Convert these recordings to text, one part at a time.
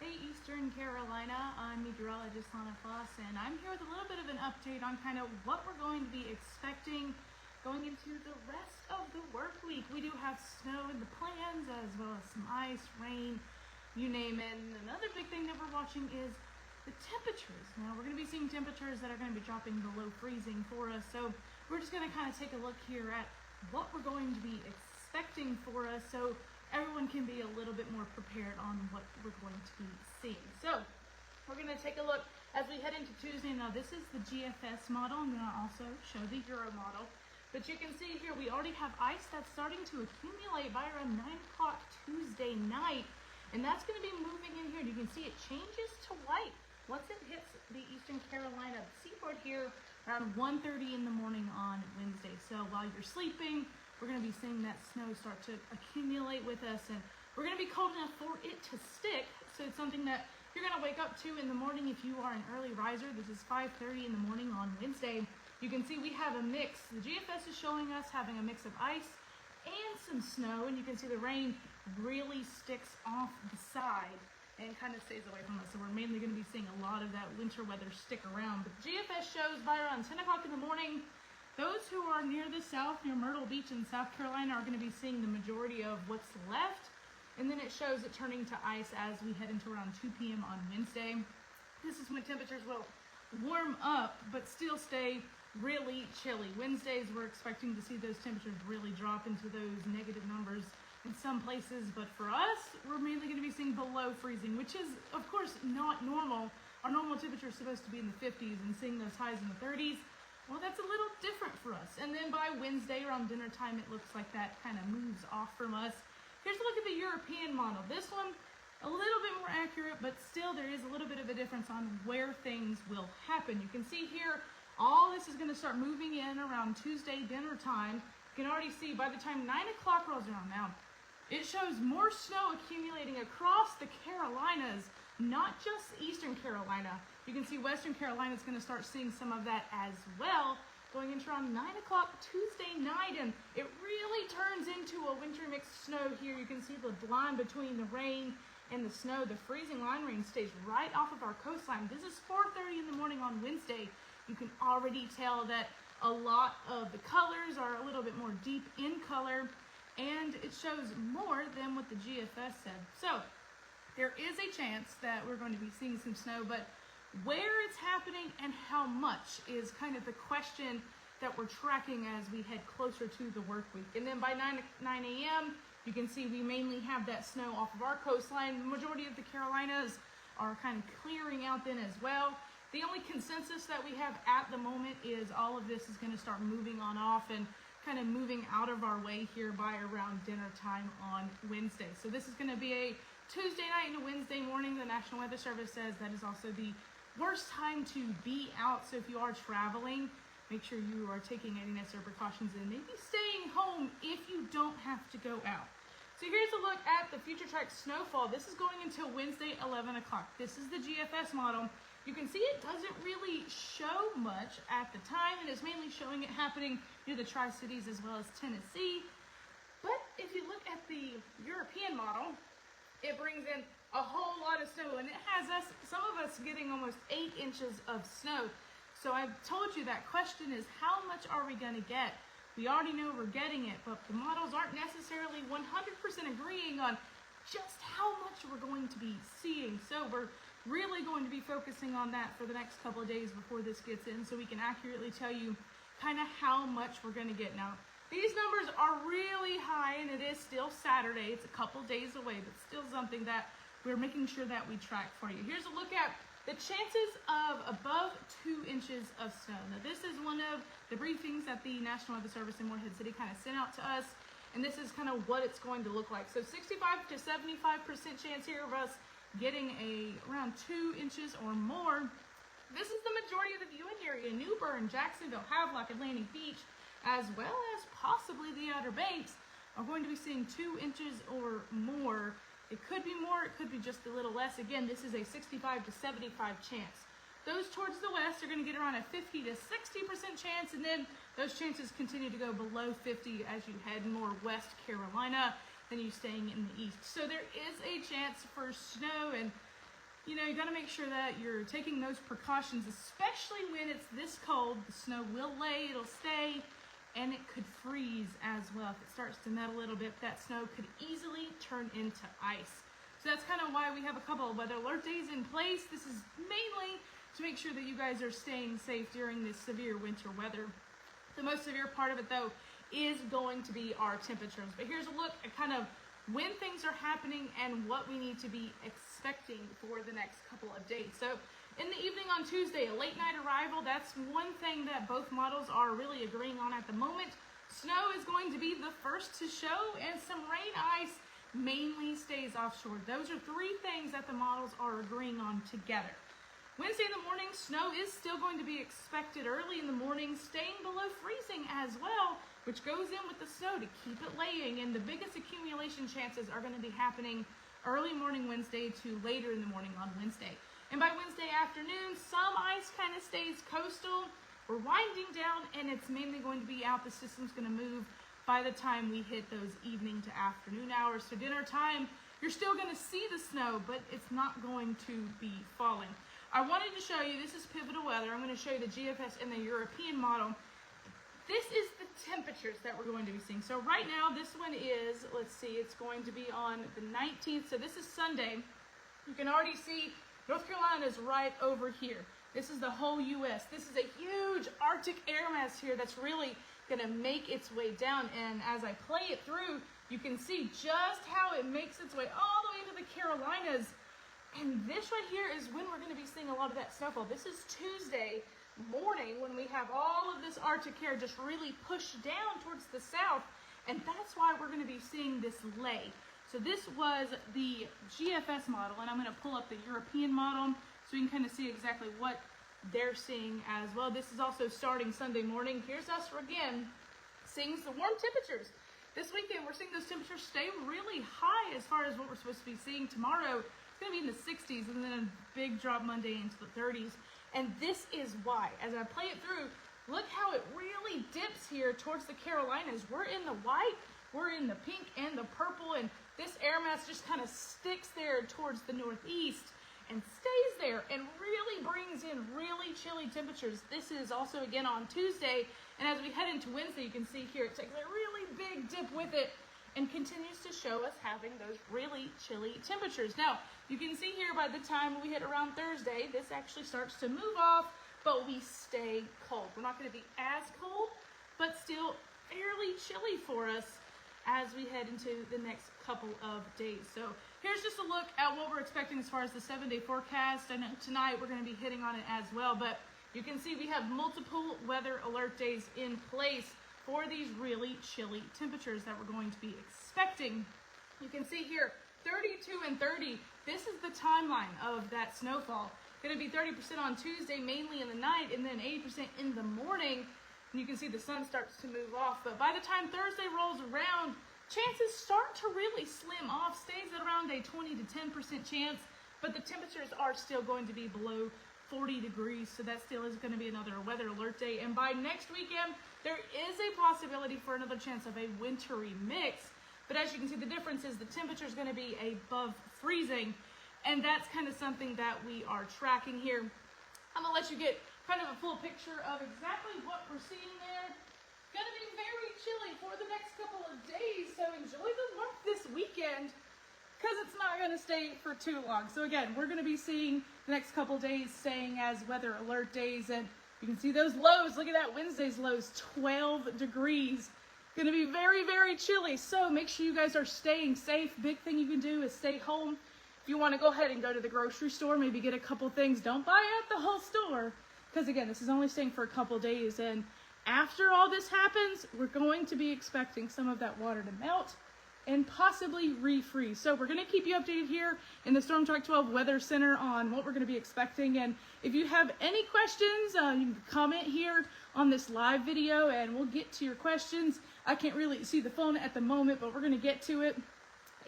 everybody, Eastern Carolina. I'm meteorologist Lana Foss, and I'm here with a little bit of an update on kind of what we're going to be expecting going into the rest of the work week. We do have snow in the plans, as well as some ice, rain, you name it. And another big thing that we're watching is the temperatures. Now, we're going to be seeing temperatures that are going to be dropping below freezing for us. So we're just going to kind of take a look here at what we're going to be expecting for us, so everyone can be a little bit more prepared on what we're going to be seeing. So we're going to take a look as we head into Tuesday. Now, this is the GFS model. I'm going to also show the Euro model. But you can see here we already have ice that's starting to accumulate by around 9 o'clock Tuesday night. And that's going to be moving in here. You can see it changes to white once it hits the Eastern Carolina seaboard here around 1:30 in the morning on Wednesday. So while you're sleeping, we're going to be seeing that snow start to accumulate with us, and we're going to be cold enough for it to stick. So it's something that you're going to wake up to in the morning if you are an early riser. This is 5:30 in the morning on Wednesday. You can see we have a mix. The GFS is showing us having a mix of ice and some snow, and you can see the rain really sticks off the side and kind of stays away from us. So we're mainly going to be seeing a lot of that winter weather stick around. But the GFS shows by around 10 o'clock in the morning, those who are near the south, near Myrtle Beach in South Carolina, are going to be seeing the majority of what's left. And then it shows it turning to ice as we head into around 2 p.m. on Wednesday. This is when temperatures will warm up, but still stay really chilly. Wednesdays, we're expecting to see those temperatures really drop into those negative numbers in some places. But for us, we're mainly going to be seeing below freezing, which is, of course, not normal. Our normal temperature is supposed to be in the 50s, and seeing those highs in the 30s, well, that's a little different for us. And then by Wednesday around dinner time, it looks like that kind of moves off from us. Here's a look at the European model. This one, a little bit more accurate, but still there is a little bit of a difference on where things will happen. You can see here, all this is going to start moving in around Tuesday dinner time. You can already see by the time 9 o'clock rolls around now, it shows more snow accumulating across the Carolinas, not just Eastern Carolina. You can see Western Carolina is going to start seeing some of that as well, going into around 9 o'clock Tuesday night, and it really turns into a winter mixed snow here. You can see the line between the rain and the snow. The freezing line range stays right off of our coastline. This is 4:30 in the morning on Wednesday. You can already tell that a lot of the colors are a little bit more deep in color, and it shows more than what the GFS said. So there is a chance that we're going to be seeing some snow, but where it's happening and how much is kind of the question that we're tracking as we head closer to the work week. And then by 9 a.m., you can see we mainly have that snow off of our coastline. The majority of the Carolinas are kind of clearing out then as well. The only consensus that we have at the moment is all of this is going to start moving on off and kind of moving out of our way here by around dinner time on Wednesday. So this is going to be a Tuesday night and a Wednesday morning. The National Weather Service says that is also the worst time to be out. So if you are traveling, make sure you are taking any necessary precautions and maybe staying home if you don't have to go out. So here's a look at the future track snowfall. This is going until Wednesday, 11 o'clock. This is the GFS model. You can see it doesn't really show much at the time, and it's mainly showing it happening near the Tri-Cities as well as Tennessee. But if you look at the European model, it brings in a whole lot of snow, and it has us, some of us, getting almost 8 inches of snow. So I've told you that question is, how much are we going to get? We already know we're getting it, but the models aren't necessarily 100% agreeing on just how much we're going to be seeing. So we're really going to be focusing on that for the next couple of days before this gets in, so we can accurately tell you kind of how much we're going to get. Now, these numbers are really high, and it is still Saturday. It's a couple days away, but still something that we're making sure that we track for you. Here's a look at the chances of above 2 inches of snow. Now, this is one of the briefings that the National Weather Service in Morehead City kind of sent out to us, and this is kind of what it's going to look like. So 65 to 75% chance here of us getting around 2 inches or more. This is the majority of the viewing area. New Bern, Jacksonville, Havelock, Atlantic Beach, as well as possibly the Outer Banks, are going to be seeing 2 inches or more. It could be more, it could be just a little less. Again, this is a 65 to 75 chance. Those towards the west are going to get around a 50 to 60% chance, and then those chances continue to go below 50 as you head more West Carolina than you staying in the east. So there is a chance for snow, and you know, you got to make sure that you're taking those precautions, especially when it's this cold. The snow will lay, it'll stay, and it could freeze as well. If it starts to melt a little bit, that snow could easily turn into ice. So that's kind of why we have a couple of weather alert days in place. This is mainly to make sure that you guys are staying safe during this severe winter weather. The most severe part of it, though, is going to be our temperatures. But here's a look at kind of when things are happening and what we need to be expecting for the next couple of days. So in the evening on Tuesday, a late night arrival. That's one thing that both models are really agreeing on at the moment. Snow is going to be the first to show, and some rain ice mainly stays offshore. Those are three things that the models are agreeing on together. Wednesday in the morning, snow is still going to be expected early in the morning, staying below freezing as well, which goes in with the snow to keep it laying. And the biggest accumulation chances are going to be happening early morning Wednesday to later in the morning on Wednesday. And by Wednesday afternoon, some ice kind of stays coastal. We're winding down, and it's mainly going to be out. The system's going to move by the time we hit those evening to afternoon hours. So dinner time, you're still going to see the snow, but it's not going to be falling. I wanted to show you, this is pivotal weather. I'm going to show you the GFS and the European model. This is the temperatures that we're going to be seeing. So right now, this one is, let's see, it's going to be on the 19th. So this is Sunday. You can already see North Carolina is right over here. This is the whole U.S. This is a huge Arctic air mass here that's really going to make its way down. And as I play it through, you can see just how it makes its way all the way to the Carolinas. And this right here is when we're going to be seeing a lot of that snowfall. This is Tuesday morning when we have all of this Arctic air just really pushed down towards the south. And that's why we're going to be seeing this lay. So this was the GFS model, and I'm going to pull up the European model so you can kind of see exactly what they're seeing as well. This is also starting Sunday morning. Here's us again seeing the warm temperatures. This weekend, we're seeing those temperatures stay really high as far as what we're supposed to be seeing tomorrow. It's going to be in the 60s, and then a big drop Monday into the 30s. And this is why, as I play it through, look how it really dips here towards the Carolinas. We're in the white, we're in the pink and the purple, and this air mass just kind of sticks there towards the northeast and stays there and really brings in really chilly temperatures. This is also again on Tuesday, and as we head into Wednesday, you can see here it takes a really big dip with it and continues to show us having those really chilly temperatures. Now, you can see here by the time we hit around Thursday, this actually starts to move off, but we stay cold. We're not going to be as cold, but still fairly chilly for us as we head into the next couple of days. So here's just a look at what we're expecting as far as the 7-day forecast. I know tonight we're going to be hitting on it as well, but you can see we have multiple weather alert days in place for these really chilly temperatures that we're going to be expecting. You can see here 32 and 30. This is the timeline of that snowfall. Going to be 30% on Tuesday, mainly in the night, and then 80% in the morning. And you can see the sun starts to move off. But by the time Thursday rolls around, chances start to really slim off. Stays at around a 20 to 10% chance, but the temperatures are still going to be below 40 degrees, so that still is going to be another weather alert day. And by next weekend, there is a possibility for another chance of a wintry mix. But as you can see, the difference is the temperature is going to be above freezing, and that's kind of something that we are tracking here. I'm going to let you get kind of a full picture of exactly what we're seeing there. Going to be very chilly for the next couple of days, so enjoy the warmth this weekend, because it's not going to stay for too long. So again, we're going to be seeing the next couple days staying as weather alert days, and you can see those lows. Look at that, Wednesday's lows, 12 degrees. Going to be very, very chilly, so make sure you guys are staying safe. Big thing you can do is stay home. If you want to go ahead and go to the grocery store, maybe get a couple things. Don't buy at the whole store, because again, this is only staying for a couple days, and after all this happens, we're going to be expecting some of that water to melt and possibly refreeze. So we're going to keep you updated here in the Storm Track 12 Weather Center on what we're going to be expecting. And if you have any questions, you can comment here on this live video and we'll get to your questions. I can't really see the phone at the moment, but we're going to get to it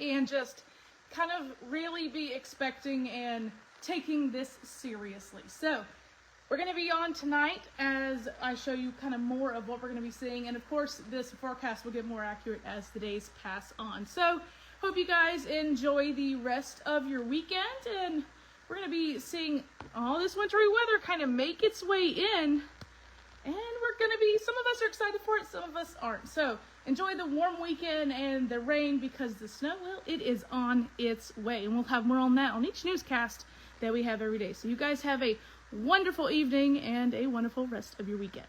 and just kind of really be expecting and taking this seriously. So we're going to be on tonight as I show you kind of more of what we're going to be seeing. And of course, this forecast will get more accurate as the days pass on. So hope you guys enjoy the rest of your weekend and we're going to be seeing all this wintry weather kind of make its way in. And we're going to be, some of us are excited for it, some of us aren't. So enjoy the warm weekend and the rain, because the snow, well, it is on its way. And we'll have more on that on each newscast that we have every day. So you guys have a wonderful evening and a wonderful rest of your weekend.